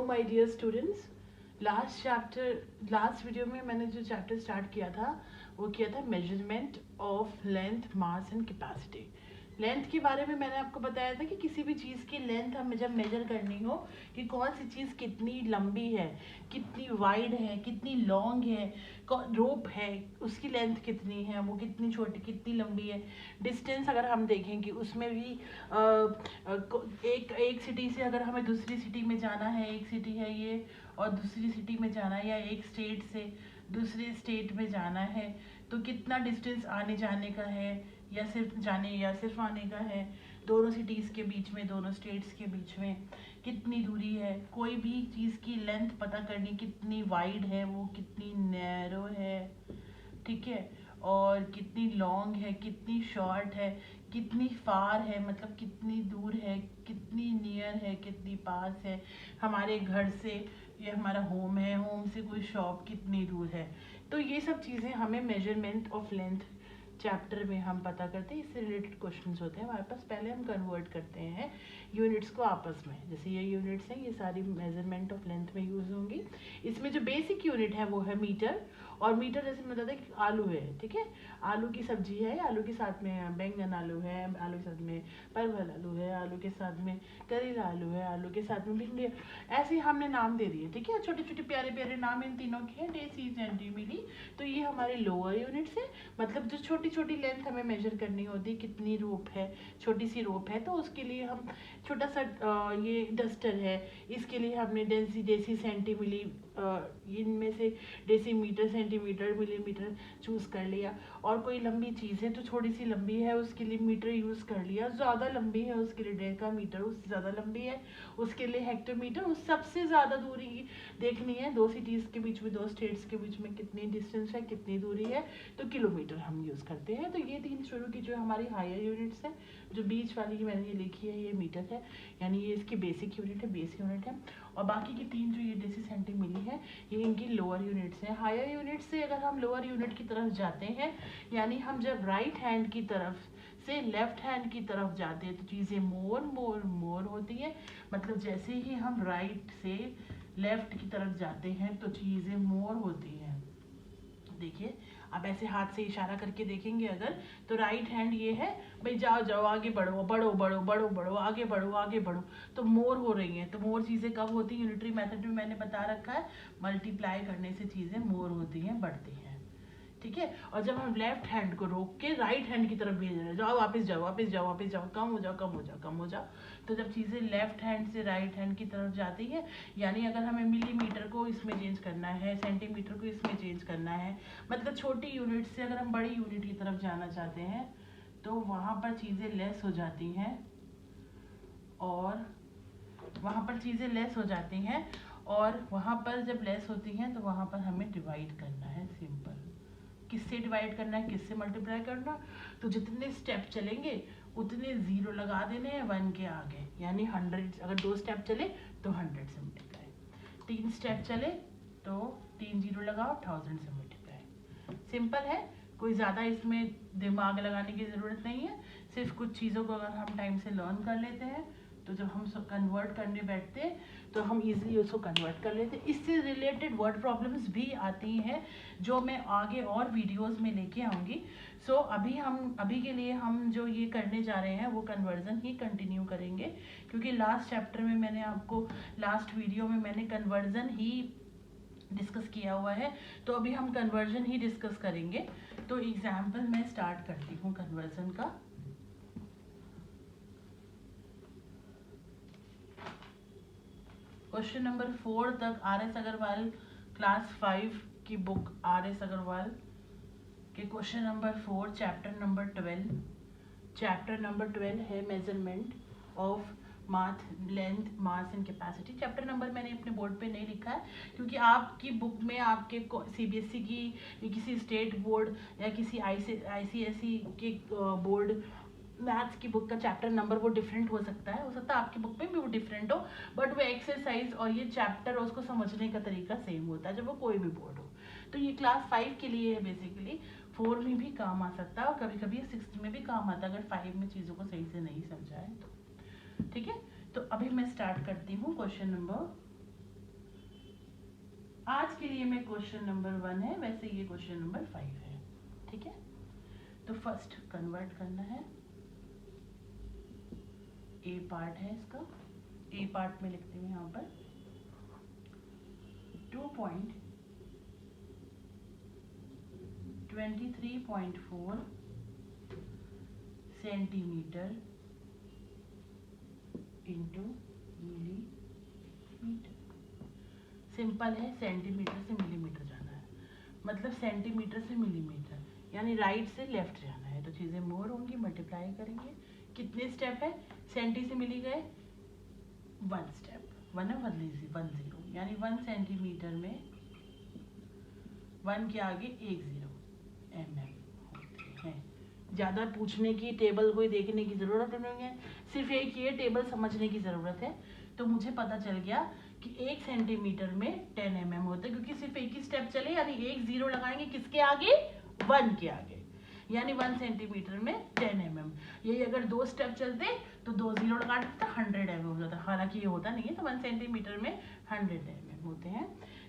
My dear students, last video में मैंने जो चैप्टर स्टार्ट किया था वो किया था measurement of length, mass and capacity. Length के बारे में मैंने आपको बताया था कि किसी भी चीज़ की लेंथ हमें जब मेजर करनी हो कि कौन सी चीज़ कितनी लंबी है, कितनी वाइड है, कितनी लॉन्ग है, रोप है उसकी लेंथ कितनी है, वो कितनी छोटी कितनी लंबी है। डिस्टेंस अगर हम देखेंगे उसमें भी एक सिटी से अगर हमें दूसरी सिटी में जाना है, एक सिटी है ये और दूसरी सिटी में जाना है, या एक स्टेट से दूसरे स्टेट में जाना है, तो कितना डिस्टेंस आने जाने का है, या सिर्फ जाने या सिर्फ आने का है। दोनों सिटीज़ के बीच में, दोनों स्टेट्स के बीच में कितनी दूरी है। कोई भी चीज़ की लेंथ पता करनी, कितनी वाइड है, वो कितनी नैरो है, ठीक है, और कितनी लॉन्ग है, कितनी शॉर्ट है, कितनी फार है, मतलब कितनी दूर है, कितनी नियर है, कितनी पास है हमारे घर से। ये हमारा होम है, होम से कोई शॉप कितनी दूर है। तो ये सब चीज़ें हमें मेजरमेंट ऑफ लेंथ चैप्टर में हम पता करते हैं। इससे रिलेटेड क्वेश्चंस होते हैं हमारे पास। पहले हम कन्वर्ट करते हैं यूनिट्स को आपस में। जैसे ये यूनिट्स हैं, ये सारी मेजरमेंट ऑफ लेंथ में यूज होंगी। इसमें जो बेसिक यूनिट है वो है मीटर। और मीटर जैसे मैं बताता कि आलू है, ठीक है, आलू की सब्जी है, आलू के साथ में बैंगन आलू है, आलू के साथ में परवल आलू है, आलू के साथ में करेला आलू है, आलू के साथ में भिंडी। ऐसे हमने नाम दे दिए, ठीक है, छोटे छोटे प्यारे प्यारे नाम इन तीनों के हैं, डेसी सेंटीमीली। तो ये हमारे लोअर यूनिट्स है, मतलब जो छोटी छोटी लेंथ हमें मेजर करनी होती है, कितनी रोप है, छोटी सी रोप है, तो उसके लिए हम छोटा सा ये डस्टर है, इसके लिए हमने डेसी सेंटीमीली, इनमें से डेसीमीटर, सेंटीमीटर, मिलीमीटर चूज़ कर लिया। और कोई लंबी चीज़ है तो थोड़ी सी लंबी है उसके लिए मीटर यूज़ कर लिया, ज़्यादा लंबी है उसके लिए डेकामीटर, उससे ज़्यादा लंबी है उसके लिए हेक्टोमीटर। उस सबसे ज़्यादा दूरी देखनी है, दो सिटीज़ के बीच में, दो स्टेट्स के बीच में कितनी डिस्टेंस है, कितनी दूरी है, तो किलोमीटर हम यूज़ करते हैं। तो ये तीन शुरू की जो हमारी हायर यूनिट्स हैं, जो बीच वाली मैंने ये लिखी है ये मीटर है, यानी ये इसकी बेसिक यूनिट है, बेस यूनिट है। और बाकी की तीन जो ये डेसी सेंटीमीली है ये इनकी लोअर यूनिट्स हैं। हायर यूनिट से अगर हम लोअर यूनिट की तरफ जाते हैं, यानी हम जब राइट हैंड की तरफ से लेफ्ट हैंड की तरफ जाते हैं तो चीज़ें मोर मोर मोर होती है। मतलब जैसे ही हम राइट से लेफ्ट की तरफ जाते हैं तो चीज़ें मोर होती हैं। देखिए, आप ऐसे हाथ से इशारा करके देखेंगे अगर, तो राइट हैंड ये है, भाई जाओ जाओ आगे बढ़ो, बढ़ो बढ़ो बढ़ो बढ़ो, आगे बढ़ो आगे बढ़ो, तो मोर हो रही हैं। तो मोर चीज़ें कब होती हैं? यूनिटरी मेथड में मैंने बता रखा है, मल्टीप्लाई करने से चीज़ें मोर होती हैं, बढ़ती हैं, ठीक है। और जब हम लेफ्ट हैंड को रोक के राइट हैंड की तरफ भेज रहे हैं, जाओ वापस जाओ वापस जाओ वापस जाओ, कम हो जाओ कम हो जाओ कम हो जाओ, तो जब चीज़ें लेफ्ट हैंड से राइट हैंड की तरफ जाती है, यानी अगर हमें मिलीमीटर को इसमें चेंज करना है, सेंटीमीटर को इसमें चेंज करना है, मतलब छोटी यूनिट से अगर हम बड़ी यूनिट की तरफ जाना चाहते हैं तो वहाँ पर चीज़ें लेस हो जाती हैं, और वहाँ पर चीज़ें लेस हो जाती हैं, और वहाँ पर जब लेस होती हैं तो वहाँ पर हमें डिवाइड करना है। सिंपल, किससे डिवाइड करना है, किससे मल्टीप्लाई करना, तो जितने स्टेप चलेंगे उतने जीरो लगा देने हैं 1 के आगे, यानी 100। अगर 2 स्टेप चले तो 100 से मल्टीप्लाई, 3 स्टेप चले तो 3 जीरो लगाओ, 1000 से मल्टीप्लाई। सिंपल है, कोई ज़्यादा इसमें दिमाग लगाने की ज़रूरत नहीं है। सिर्फ कुछ चीज़ों को अगर हम टाइम से लर्न कर लेते हैं तो जब हम कन्वर्ट करने बैठते हैं तो हम इजीली उसको कन्वर्ट कर लेते हैं। इससे रिलेटेड वर्ड प्रॉब्लम्स भी आती हैं जो मैं आगे और वीडियोस में लेके आऊँगी। सो अभी के लिए हम जो ये करने जा रहे हैं वो कन्वर्जन ही कंटिन्यू करेंगे, क्योंकि लास्ट चैप्टर में मैंने आपको, लास्ट वीडियो में मैंने कन्वर्जन ही डिस्कस किया हुआ है, तो अभी हम कन्वर्जन ही डिस्कस करेंगे। तो एग्जाम्पल मैं स्टार्ट करती हूँ कन्वर्जन का। क्वेश्चन नंबर 4 तक RS अग्रवाल क्लास 5 की बुक RS अग्रवाल के question number 4, chapter number 12। Chapter number 12 है measurement of length, mass and capacity. Chapter number मैंने अपने बोर्ड पे नहीं लिखा है, क्योंकि आपकी बुक में आपके CBSE की या किसी स्टेट बोर्ड या किसी ICSE के बोर्ड मैथ्स की बुक का चैप्टर नंबर वो डिफरेंट हो सकता है आपकी बुक में भी वो डिफरेंट हो, बट वो एक्सरसाइज और ये चैप्टर और उसको समझने का तरीका सेम होता है जब वो कोई भी बोर्ड हो। तो ये क्लास 5 के लिए है बेसिकली, 4 में भी काम आ सकता है और कभी कभी 6 में भी काम आता है अगर 5 में चीज़ों को सही से नहीं समझा है तो, ठीक है। तो अभी मैं स्टार्ट करती हूँ क्वेश्चन नंबर आज के लिए मैं क्वेश्चन नंबर 1 है, वैसे ये क्वेश्चन नंबर 5 है। ठीक है, तो फर्स्ट कन्वर्ट करना है। ए पार्ट है इसका, ए पार्ट में लिखते हैं यहाँ पर 2.23.4 सेंटीमीटर इंटू मिलीमीटर। सिंपल है, सेंटीमीटर से मिलीमीटर जाना है, मतलब सेंटीमीटर से मिलीमीटर, यानी राइट से लेफ्ट जाना है, तो चीज़ें मोर होंगी, मल्टीप्लाई करेंगे। कितने स्टेप है, सेंटी से मिली गए 1 स्टेप, 1 है 1 0, यानी 1 सेंटीमीटर में 1 के आगे 1 0 mm होते हैं। ज़्यादा पूछने की, टेबल को देखने की ज़रूरत नहीं है, सिर्फ एक ये टेबल समझने की ज़रूरत है। तो मुझे पता चल गया कि 1 सेंटीमीटर में 10 mm होते हैं, क्योंकि सिर्फ एक ही स्टेप चले, यानी 1 0 लगाएंगे किसके आगे, 1 के आगे, यानी 1 सेंटीमीटर में 10 mm। यही अगर 2 स्टेप चलते तो 2 0 लगाते तो 100 mm हो जाता, हालांकि ये होता नहीं है, तो 1 सेंटीमीटर में 100 mm होते हैं।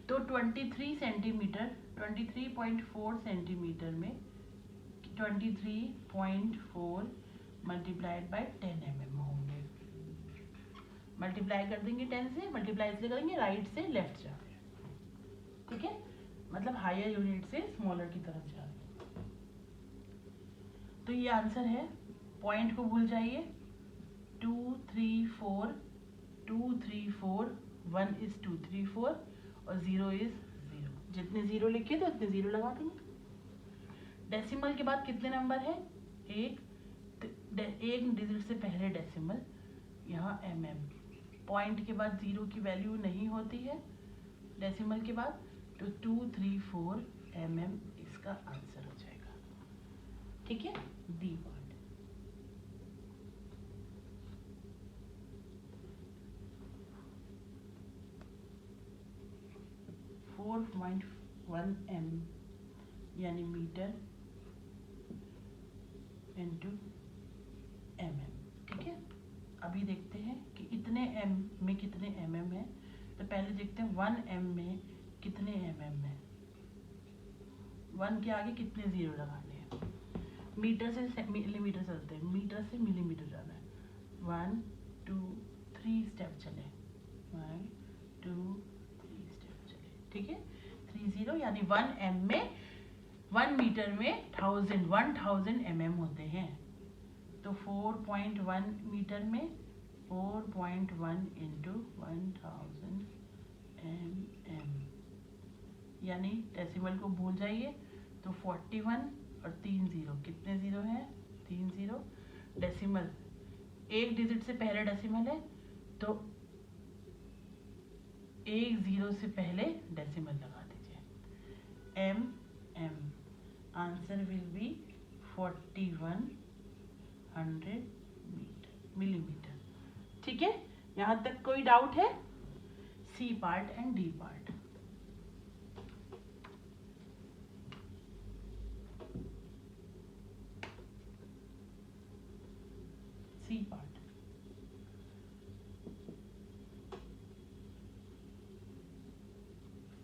तो 23 सेंटीमीटर 23.4 सेंटीमीटर में 23.4 मल्टीप्लाइड बाय 10 mm होंगे। मल्टीप्लाई कर देंगे 10 से, मल्टीप्लाई इसलिए करेंगे राइट से लेफ्ट जा रहे हैं, ठीक है, मतलब हायर यूनिट से स्मॉलर की तरफ जा रहे हैं। तो ये आंसर है, पॉइंट को भूल जाइए, 2 3 4 2 3 4, 1 is 2 3 4 और 0 is 0, जितने 0 लिखे थे उतने 0 लगा देंगे। डेसिमल के बाद कितने नंबर है, एक डिजिट से पहले डेसिमल, यहाँ mm, पॉइंट के बाद 0 की वैल्यू नहीं होती है डेसिमल के बाद, तो 234 mm इसका आंसर हो जाएगा। ठीक है, डी पार्ट। फोर 4.1 m यानी मीटर इंटू mm। ठीक है, अभी देखते हैं कि इतने m में कितने mm है, तो पहले देखते हैं 1 m में कितने mm है, 1 के आगे कितने 0 लगाने हैं। मीटर से मिलीमीटर चलते हैं, मीटर से मिलीमीटर जाना है, 1 2 3 स्टेप चले, 1 2 3 स्टेप चले, ठीक है, 3 0, यानी 1 m में 1 मीटर में 1000 mm होते हैं, तो 4.1 मीटर में 4.1 इंटू 1000 mm, यानी डेसिमल को भूल जाइए, तो 41 और 3 0, कितने 0 हैं, 3 0। डेसिमल एक डिजिट से पहले डेसिमल है, तो 1 0 से पहले डेसिमल लगा दीजिए, mm, answer will be 4100 millimetre. ठीक है, यहाँ तक कोई डाउट है, C part and D part. C part,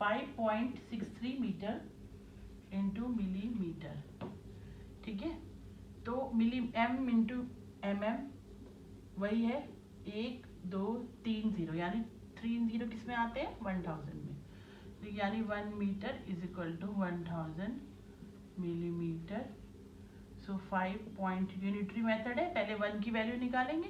.63 metre into millimetre. ठीक है, तो मिली m इंटू mm वही है 1 2 3 0, यानी 3 0 किस में आते हैं, 1000 में, तो यानी 1 metre is equal to 1000 millimetre. So 5 point, unitary method है, पहले 1 की वैल्यू निकालेंगे।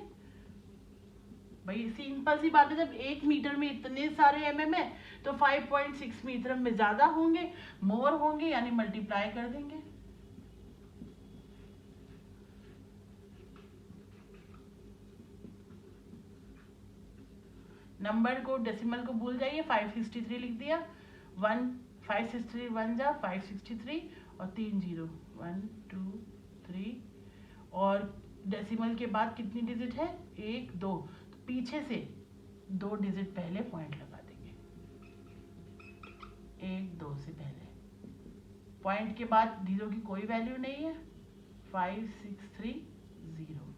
भाई सिंपल सी बात है, जब 1 मीटर में इतने सारे mm है तो 5.6 मीटर में ज्यादा होंगे, मोर होंगे, यानी मल्टीप्लाई कर देंगे। नंबर को, डेसिमल को भूल जाइए, 563 लिख दिया, 1 563 1 जा 563 और 3 0 1 2 3, और डेसिमल के बाद कितनी डिजिट है, 1 2, तो पीछे से 2 डिजिट पहले पॉइंट लगा देंगे, 1 2 से पहले पॉइंट के बाद 0 की कोई वैल्यू नहीं है, 563 0,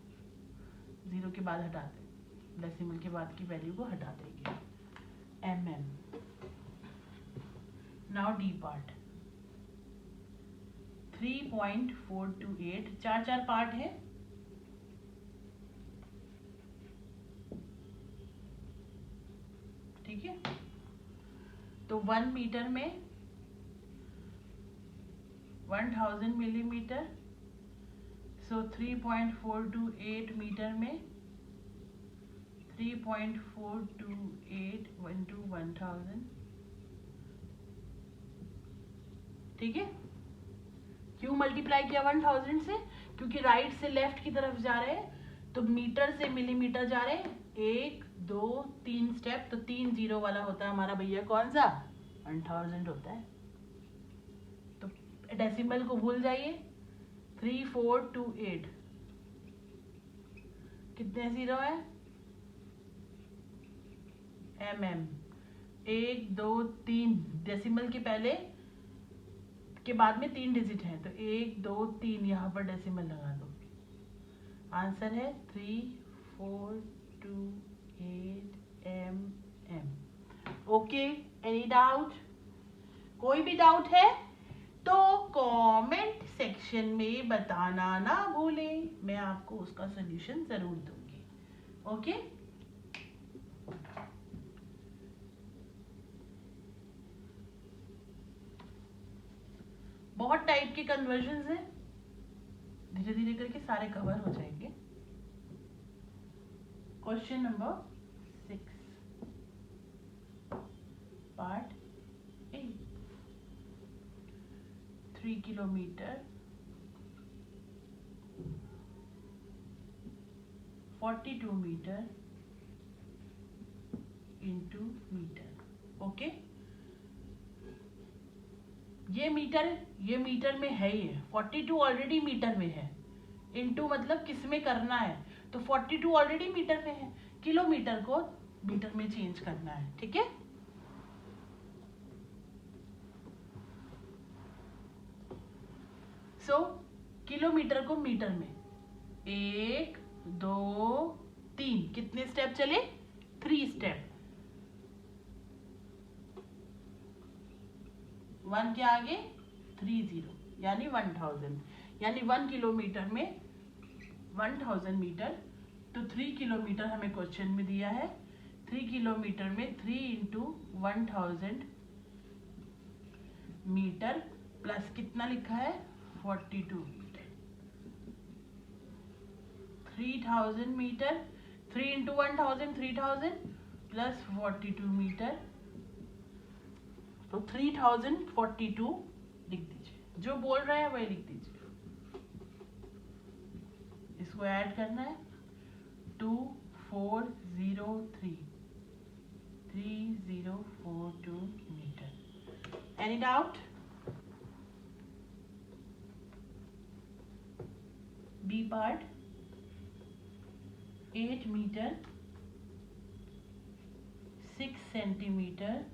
0 के बाद हटा दें, डेसिमल के बाद की वैल्यू को हटा देंगे, mm नाउ डी पार्ट 3.428, चार चार पार्ट है। ठीक है, तो 1 मीटर में 1000 मिलीमीटर, सो 3.428 मीटर में 3.428 into 1000। ठीक है, क्यों मल्टीप्लाई किया 1000 से? क्योंकि राइट से लेफ्ट की तरफ जा रहे हैं तो मीटर से मिलीमीटर जा रहे हैं, 1 2 3 स्टेप, तो 3 जीरो वाला होता है हमारा भैया कौन सा? 1000 होता है। तो डेसिमल को भूल जाइए, 3428 कितने जीरो है? mm, 1 2 3, डेसिमल के पहले के बाद में 3 डिजिट है, तो 1 2 3 यहाँ पर डेसिमल लगा दो। आंसर है 3428 mm। Okay, any doubt? कोई भी डाउट है तो कमेंट सेक्शन में बताना ना भूलें, मैं आपको उसका सॉल्यूशन जरूर दूंगी। ओके, बहुत टाइप के कन्वर्जन्स हैं, धीरे धीरे करके सारे कवर हो जाएंगे। Question number 6, part A, 3 kilometre 42 metre into metre. Okay, ये मीटर में है ही, 42 ऑलरेडी मीटर में है, इंटू मतलब किस में करना है, तो 42 ऑलरेडी मीटर में है, किलोमीटर को मीटर में चेंज करना है। ठीक है, सो किलोमीटर को मीटर में 1 2 3 कितने स्टेप चले? 3 स्टेप। 1 के आगे 30, यानी 1000, यानी 1 किलोमीटर में 1000 मीटर, तो 3 किलोमीटर हमें क्वेश्चन में दिया है। 3 किलोमीटर में 3 इंटू 1000 मीटर प्लस कितना लिखा है? 42 metre. 3000 metre, 3 into 1000 3000 plus 42 metre, तो 3042 लिख दीजिए, जो बोल रहे हैं वही लिख दीजिए। इसको ऐड करना है, 2403 3042 metre. Any doubt? B part 8 metre 6 centimetre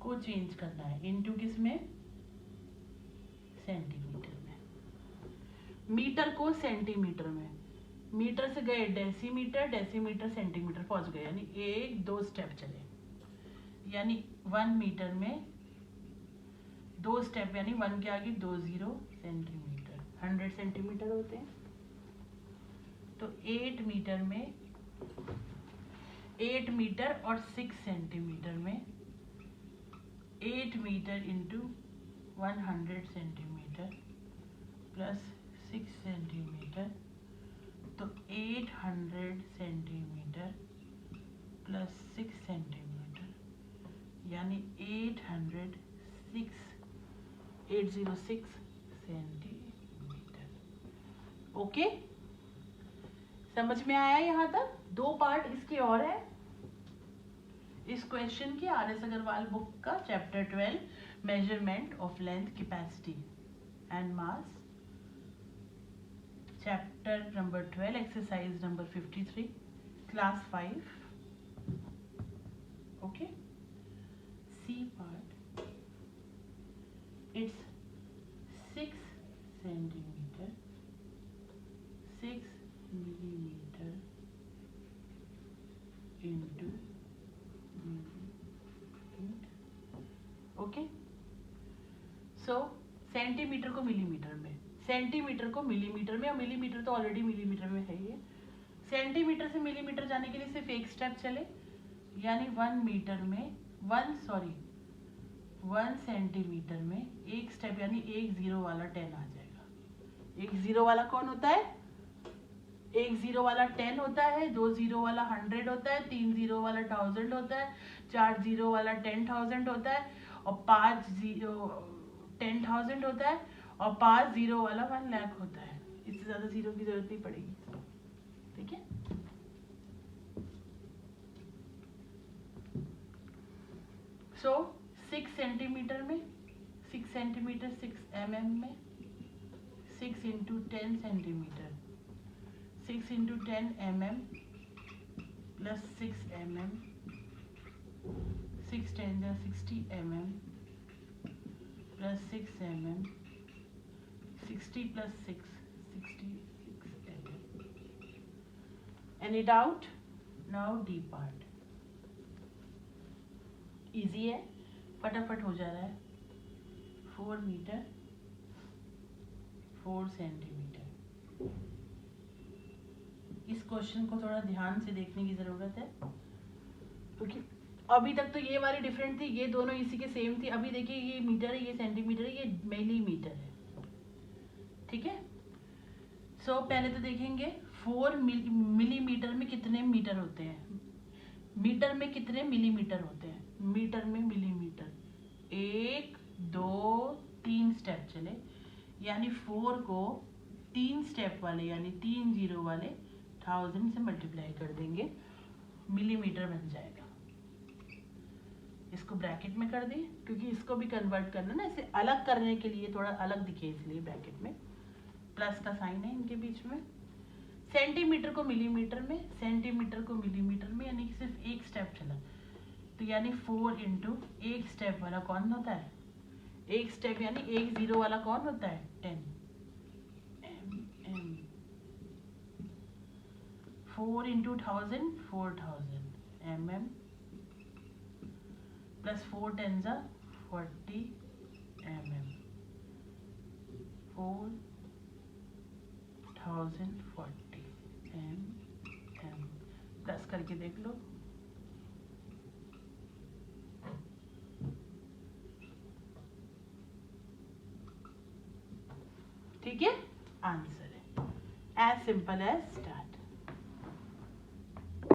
को चेंज करना है, इनटू किस में? सेंटीमीटर में। मीटर को सेंटीमीटर में, मीटर से गए डेसीमीटर, डेसीमीटर सेंटीमीटर पहुंच गए, यानी 1 2 स्टेप चले, यानी 1 मीटर में 2 स्टेप, यानी 1 के आगे 20 सेंटीमीटर, 100 सेंटीमीटर होते हैं। तो 8 मीटर में 8 मीटर और 6 सेंटीमीटर में 8 metre into 100 centimetre plus 6 centimetre, तो 800 सेंटीमीटर प्लस 6 सेंटीमीटर, यानी 806 सेंटीमीटर। ओके, समझ में आया यहाँ तक? 2 पार्ट इसके और है इस क्वेश्चन की, RS अग्रवाल बुक का chapter 12 measurement of length capacity and mass, chapter number 12 exercise number 53, class 5। Okay, C part, it's 6 centimetre 6 millimeter into okay. So centimetre को मिलीमीटर में, सेंटीमीटर को मिलीमीटर में, और मिलीमीटर तो ऑलरेडी मिलीमीटर में है ये। सेंटीमीटर से मिलीमीटर जाने के लिए सिर्फ एक स्टेप चले, यानी 1 मीटर में 1 सेंटीमीटर में एक स्टेप, यानी एक जीरो वाला 10 आ जाएगा। एक जीरो वाला कौन होता है? एक जीरो वाला 10 होता है, 2 जीरो वाला 100 होता है, 3 जीरो वाला 1000 होता है, 4 जीरो वाला 10,000 होता है, और 5 जीरो 10,000 होता है, और 5 जीरो वाला 1 लाख होता है। इससे ज्यादा जीरो की जरूरत नहीं पड़ेगी, ठीक है। सो 6 सेंटीमीटर में, 6 सेंटीमीटर 6 mm में, 6 into 10 centimetre, 6 into 10 mm plus 6 mm, 6 10 जा 60 mm plus 6 mm, 60 plus 6 66 mm। Any doubt? Now D part easy है, फटाफट हो जा रहा है। 4 मीटर 4 सेंटीमीटर। इस क्वेश्चन को थोड़ा ध्यान से देखने की जरूरत है, क्योंकि अभी तक तो ये वाली डिफरेंट थी, ये दोनों इसी के सेम थी। अभी देखिए ये मीटर है, ये सेंटीमीटर है, ये मिलीमीटर है, ठीक है। सो पहले तो देखेंगे 4 मिलीमीटर में कितने मीटर होते हैं, मीटर में कितने मिलीमीटर होते हैं। मीटर में मिलीमीटर 1 2 3 स्टेप चले, यानी 4 को 3 स्टेप वाले, यानी 3 जीरो वाले 1000 से मल्टीप्लाई कर देंगे, मिलीमीटर बन जाएगा। इसको ब्रैकेट में कर दिए, क्योंकि इसको भी कन्वर्ट करना ना, इसे अलग करने के लिए, थोड़ा अलग दिखे इसलिए ब्रैकेट में प्लस का साइन है इनके बीच में। सेंटीमीटर को मिलीमीटर में, सेंटीमीटर को मिलीमीटर में, यानी कि सिर्फ एक स्टेप चला, तो यानी 4 इंटू एक स्टेप वाला कौन होता है, एक स्टेप यानी एक जीरो वाला कौन होता है, 10 mm। 4 इंटू 1000 4000 mm प्लस 4 10 जा 40 mm, 4040 mm प्लस करके देख लो। ठीक है, आंसर है, एज सिंपल एज।